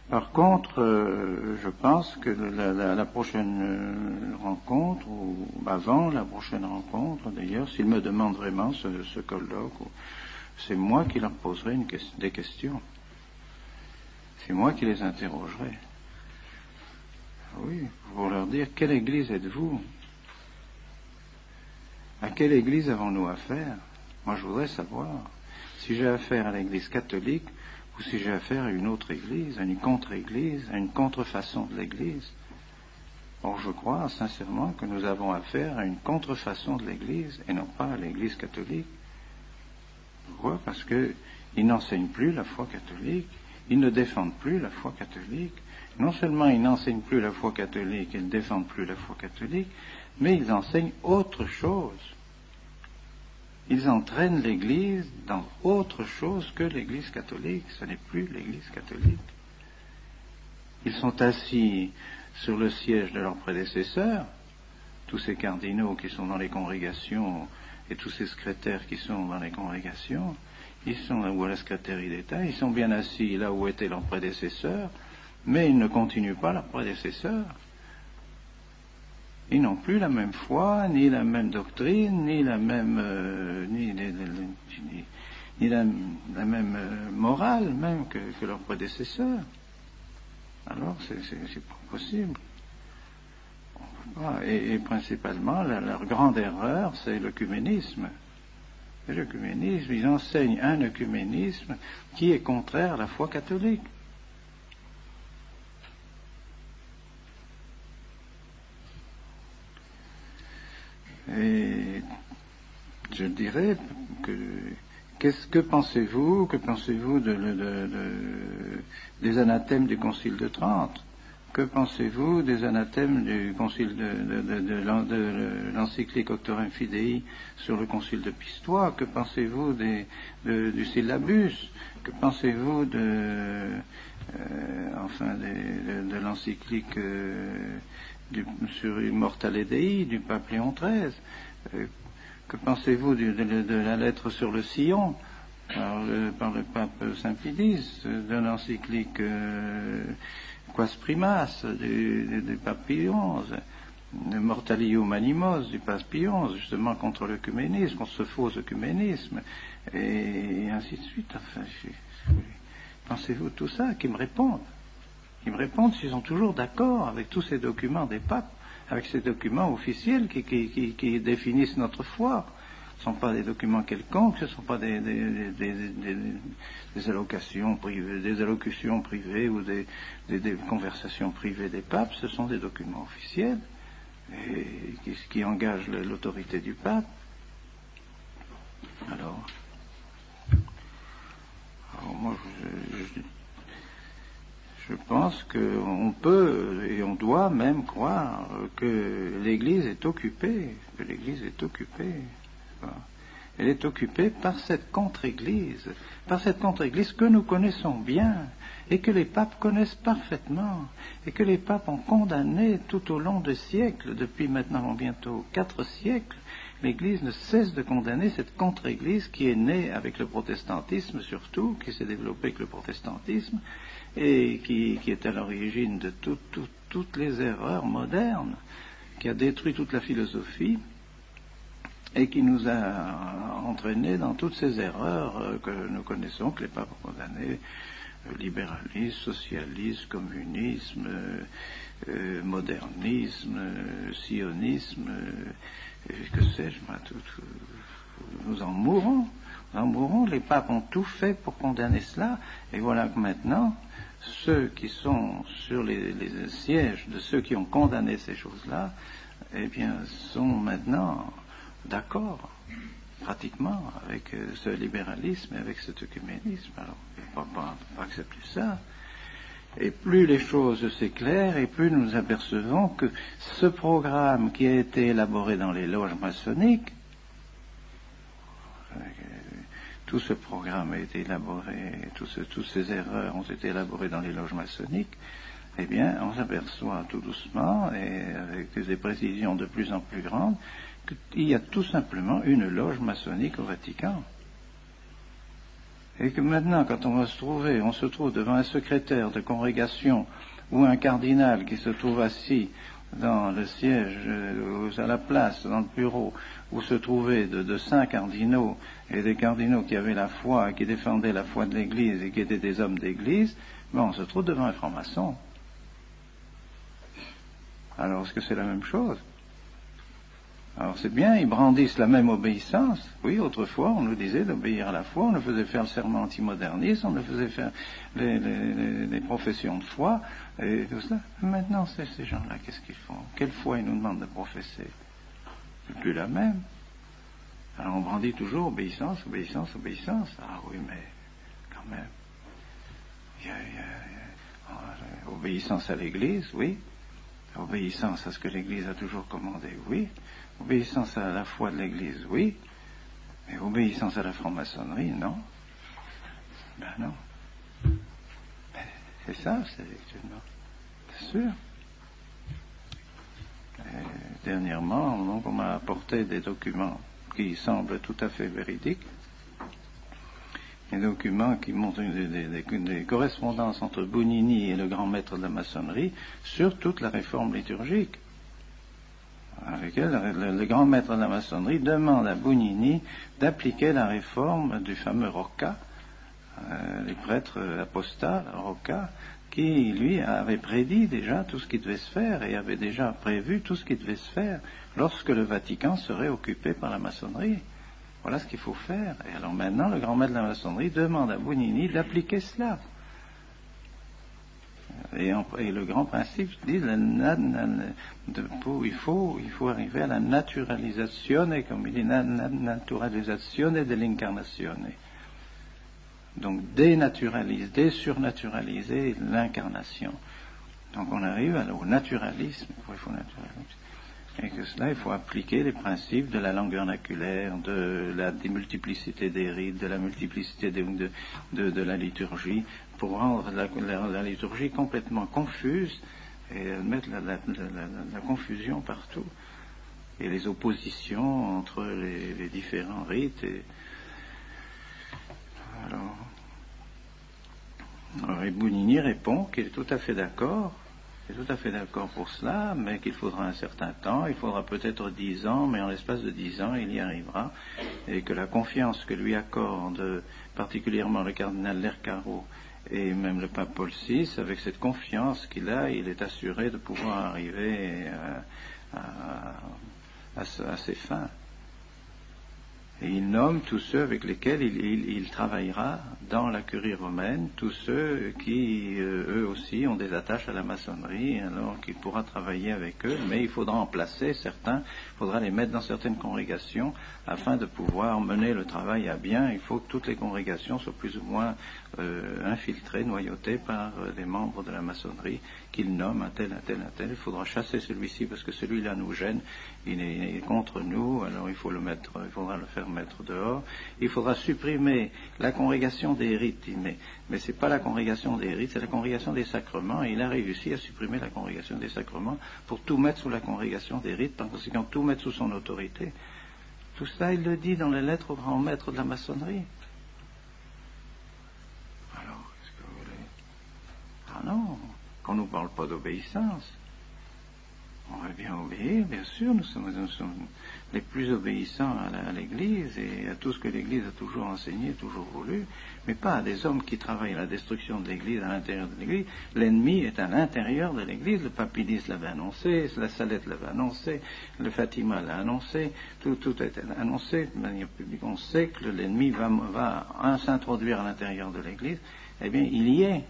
Par contre, je pense que la prochaine rencontre, ou avant la prochaine rencontre d'ailleurs, s'ils me demandent vraiment ce colloque, c'est moi qui leur poserai des questions. C'est moi qui les interrogerai. Oui, pour leur dire, quelle église êtes-vous? À quelle église avons-nous affaire? Moi, je voudrais savoir si j'ai affaire à l'église catholique ou si j'ai affaire à une autre église, à une contre-église, à une contrefaçon de l'église. Or, je crois sincèrement que nous avons affaire à une contrefaçon de l'église et non pas à l'église catholique. Pourquoi? Parce qu'ils n'enseignent plus la foi catholique, ils ne défendent plus la foi catholique. Non seulement ils n'enseignent plus la foi catholique, ils ne défendent plus la foi catholique, mais ils enseignent autre chose. Ils entraînent l'Église dans autre chose que l'Église catholique. Ce n'est plus l'Église catholique. Ils sont assis sur le siège de leurs prédécesseurs, tous ces cardinaux qui sont dans les congrégations et tous ces secrétaires qui sont dans les congrégations, ils sont là où à la secrétaire d'État, ils sont bien assis là où étaient leurs prédécesseurs, mais ils ne continuent pas leurs prédécesseurs. Ils n'ont plus la même foi, ni la même doctrine, ni la même, ni la même morale même que leurs prédécesseurs. Alors, c'est pas possible. Et principalement, leur grande erreur, c'est l'œcuménisme. Et l'œcuménisme, ils enseignent un œcuménisme qui est contraire à la foi catholique. Et je dirais que pensez-vous des anathèmes du Concile de Trente? Que pensez-vous des anathèmes du Concile de l'encyclique Auctorem Fidei sur le Concile de Pistoie? Que pensez-vous du syllabus? Que pensez-vous de l'encyclique sur Immortale Dei du pape Léon XIII? Que pensez-vous de la lettre sur le sillon par le pape Saint-Pidis, de l'encyclique Quas Primas du pape Pie XI, de Mortalium Animos du pape Pie XI, justement contre l'œcuménisme, contre ce faux œcuménisme, et ainsi de suite. Enfin, pensez-vous de tout ça? Qui me répondent s'ils sont toujours d'accord avec tous ces documents des papes, avec ces documents officiels qui définissent notre foi. Ce ne sont pas des documents quelconques, ce ne sont pas des allocations privées, des allocutions privées ou des conversations privées des papes, ce sont des documents officiels et qui engagent l'autorité du pape. Alors moi, je pense qu'on peut et on doit même croire que l'Église est occupée, Elle est occupée par cette contre-Église, que nous connaissons bien et que les papes connaissent parfaitement et que les papes ont condamné tout au long des siècles, depuis maintenant bientôt 4 siècles. L'Église ne cesse de condamner cette contre-Église qui est née avec le protestantisme surtout, qui s'est développée avec le protestantisme et qui est à l'origine de toutes les erreurs modernes, qui a détruit toute la philosophie et qui nous a entraînés dans toutes ces erreurs que nous connaissons, que les papes ont condamnées, libéralisme, socialisme, communisme, modernisme, sionisme, que sais-je, nous en mourrons, les papes ont tout fait pour condamner cela, et voilà que maintenant, ceux qui sont sur les sièges de ceux qui ont condamné ces choses-là, eh bien, sont maintenant d'accord, pratiquement, avec ce libéralisme et avec cet œcuménisme. Alors, on ne peut pas accepter ça. Et plus les choses s'éclairent, et plus nous apercevons que ce programme qui a été élaboré dans les loges maçonniques, tout ce programme a été élaboré, toutes ces erreurs ont été élaborées dans les loges maçonniques, eh bien, on s'aperçoit tout doucement, et avec des précisions de plus en plus grandes, qu'il y a tout simplement une loge maçonnique au Vatican. Et que maintenant, quand on se trouve devant un secrétaire de congrégation ou un cardinal qui se trouve assis dans le siège, à la place, dans le bureau, où se trouvaient de saints cardinaux, et des cardinaux qui avaient la foi, qui défendaient la foi de l'Église et qui étaient des hommes d'Église, on se trouve devant un franc-maçon. Alors, est-ce que c'est la même chose? Alors c'est bien, ils brandissent la même obéissance. Oui, autrefois, on nous disait d'obéir à la foi, on nous faisait faire le serment antimoderniste, on nous faisait faire les professions de foi, et tout ça. Maintenant, ces gens-là, qu'est-ce qu'ils font? Quelle foi ils nous demandent de professer? C'est plus la même. Alors on brandit toujours obéissance, obéissance, obéissance. Ah oui, mais quand même. Obéissance à l'Église, oui. Obéissance à ce que l'Église a toujours commandé, oui. Obéissance à la foi de l'Église, oui. Mais obéissance à la franc-maçonnerie, non. Ben non. C'est ça, c'est sûr. Et dernièrement, donc, on m'a apporté des documents qui semblent tout à fait véridiques. Des documents qui montrent des correspondances entre Bugnini et le grand maître de la maçonnerie sur toute la réforme liturgique, avec laquelle le grand maître de la maçonnerie demande à Bugnini d'appliquer la réforme du fameux Rocca, les prêtres apostats, Rocca, qui, lui, avait prédit déjà tout ce qui devait se faire et avait déjà prévu tout ce qui devait se faire lorsque le Vatican serait occupé par la maçonnerie. Voilà ce qu'il faut faire. Et alors maintenant, le grand maître de la maçonnerie demande à Bugnini d'appliquer cela. Et le grand principe dit il faut arriver à la naturalisazione, comme il dit, naturalisazione dell'incarnazione. Donc désurnaturaliser l'incarnation. Donc on arrive au naturalisme. Et que cela, il faut appliquer les principes de la langue vernaculaire, de la démultiplicité des rites, de la multiplicité de la liturgie, pour rendre la liturgie complètement confuse et mettre la confusion partout. Et les oppositions entre les différents rites. Alors Bugnini répond qu'il est tout à fait d'accord. Il est tout à fait d'accord pour cela, mais qu'il faudra un certain temps, il faudra peut-être 10 ans, mais en l'espace de 10 ans, il y arrivera, et que la confiance que lui accorde particulièrement le cardinal Lercaro et même le pape Paul VI, avec cette confiance qu'il a, il est assuré de pouvoir arriver à ses fins. Et il nomme tous ceux avec lesquels il travaillera dans la curie romaine, tous ceux qui, eux aussi, ont des attaches à la maçonnerie, alors qu'il pourra travailler avec eux, mais il faudra en placer certains, il faudra les mettre dans certaines congrégations, afin de pouvoir mener le travail à bien. Il faut que toutes les congrégations soient plus ou moins infiltrées, noyautées par des membres de la maçonnerie, qu'ils nomment un tel. Il faudra chasser celui-ci, parce que celui-là nous gêne, il est contre nous, alors il faudra le faire mettre dehors. Il faudra supprimer la congrégation des rites, mais c'est pas la congrégation des rites, c'est la congrégation des sacrements, et il a réussi à supprimer la congrégation des sacrements pour tout mettre sous la congrégation des rites, par conséquent tout mettre sous son autorité. Tout ça, il le dit dans les lettres au grand maître de la maçonnerie. Alors, qu'est-ce que vous voulez? Ah non, qu'on ne nous parle pas d'obéissance. On va bien obéir, bien sûr, nous sommes les plus obéissants à l'Église et à tout ce que l'Église a toujours enseigné, toujours voulu, mais pas à des hommes qui travaillent à la destruction de l'Église à l'intérieur de l'Église. L'ennemi est à l'intérieur de l'Église, le Papidis l'avait annoncé, la Salette l'avait annoncé, le Fatima l'a annoncé, tout a été annoncé de manière publique. On sait que l'ennemi va s'introduire à l'intérieur de l'Église. Eh bien, il y est.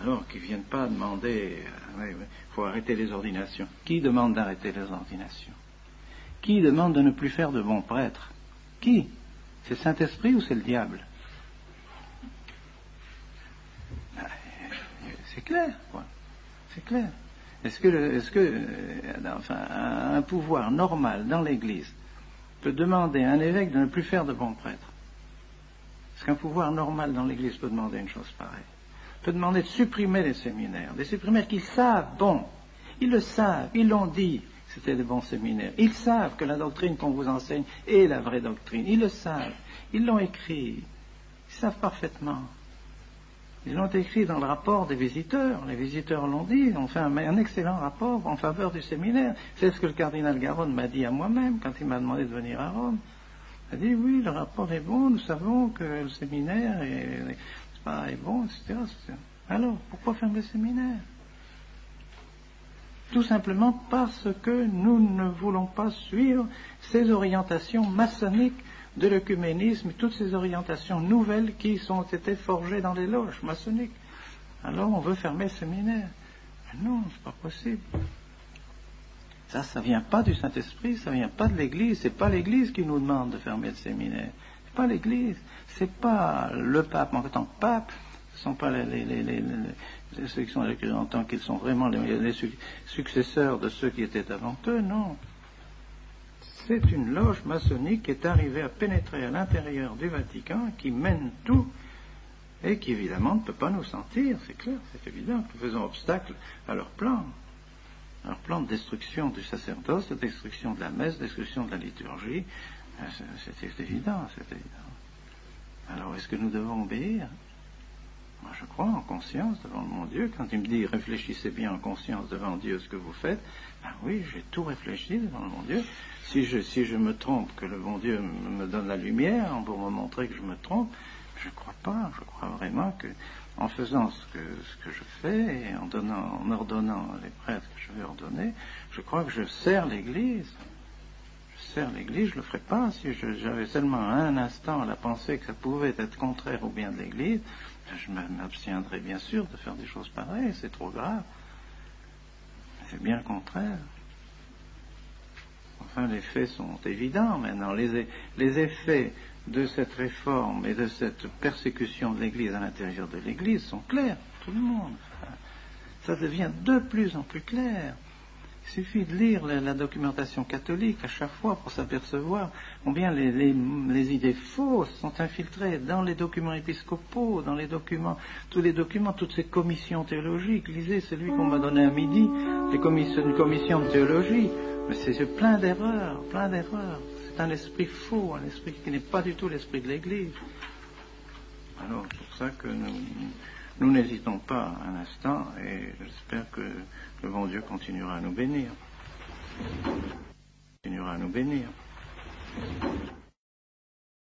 Alors qu'ils ne viennent pas demander, il faut arrêter les ordinations. Qui demande d'arrêter les ordinations? Qui demande de ne plus faire de bons prêtres? Qui? C'est Saint-Esprit ou c'est le diable? C'est clair, quoi. C'est clair. Est-ce que un pouvoir normal dans l'Église peut demander à un évêque de ne plus faire de bons prêtres? Est-ce qu'un pouvoir normal dans l'Église peut demander une chose pareille? Peut demander de supprimer les séminaires, des séminaires qui savent, ils le savent, ils l'ont dit, c'était des bons séminaires, ils savent que la doctrine qu'on vous enseigne est la vraie doctrine, ils le savent, Ils l'ont écrit. Ils savent parfaitement. Ils l'ont écrit dans le rapport des visiteurs. Les visiteurs l'ont dit, ils ont fait un excellent rapport en faveur du séminaire. C'est ce que le cardinal Garonne m'a dit à moi-même quand il m'a demandé de venir à Rome. Il a dit, oui, le rapport est bon, nous savons que le séminaire est bon, etc. Alors, pourquoi fermer le séminaire? Tout simplement parce que nous ne voulons pas suivre ces orientations maçonniques de l'œcuménisme, toutes ces orientations nouvelles qui ont été forgées dans les loges maçonniques. Alors on veut fermer le séminaire. Mais non, c'est pas possible. Ça vient pas du Saint-Esprit, ça vient pas de l'Église. C'est pas l'Église qui nous demande de fermer le séminaire. C'est pas l'Église. C'est pas le pape en tant que pape. Ce ne sont pas ceux qui sont écrits en tant qu'ils sont vraiment les successeurs de ceux qui étaient avant eux, non. C'est une loge maçonnique qui est arrivée à pénétrer à l'intérieur du Vatican, qui mène tout, et qui évidemment ne peut pas nous sentir, c'est clair, c'est évident, que nous faisons obstacle à leur plan de destruction du sacerdoce, de destruction de la messe, de destruction de la liturgie, c'est évident, c'est évident. Alors est-ce que nous devons obéir? Moi, je crois en conscience devant mon Dieu. Quand il me dit réfléchissez bien en conscience devant Dieu ce que vous faites, ben oui, j'ai tout réfléchi devant mon Dieu. Si je me trompe, que le bon Dieu me donne la lumière pour me montrer que je me trompe, je ne crois pas. Je crois vraiment que en faisant ce que je fais et en ordonnant les prêtres que je vais ordonner, je crois que je sers l'Église. Je ne le ferais pas si j'avais seulement un instant la pensée que ça pouvait être contraire au bien de l'Église. Je m'abstiendrai bien sûr de faire des choses pareilles, c'est trop grave. C'est bien le contraire. Enfin, les faits sont évidents maintenant. Les effets de cette réforme et de cette persécution de l'Église à l'intérieur de l'Église sont clairs, tout le monde. Ça devient de plus en plus clair. Il suffit de lire la documentation catholique à chaque fois pour s'apercevoir combien les idées fausses sont infiltrées dans les documents épiscopaux, dans tous les documents, toutes ces commissions théologiques. Lisez celui qu'on m'a donné à midi, une commission de théologie. Mais c'est plein d'erreurs, plein d'erreurs. C'est un esprit faux, un esprit qui n'est pas du tout l'esprit de l'Église. Alors, c'est pour ça que nous n'hésitons pas un instant et j'espère que le bon Dieu continuera à nous bénir.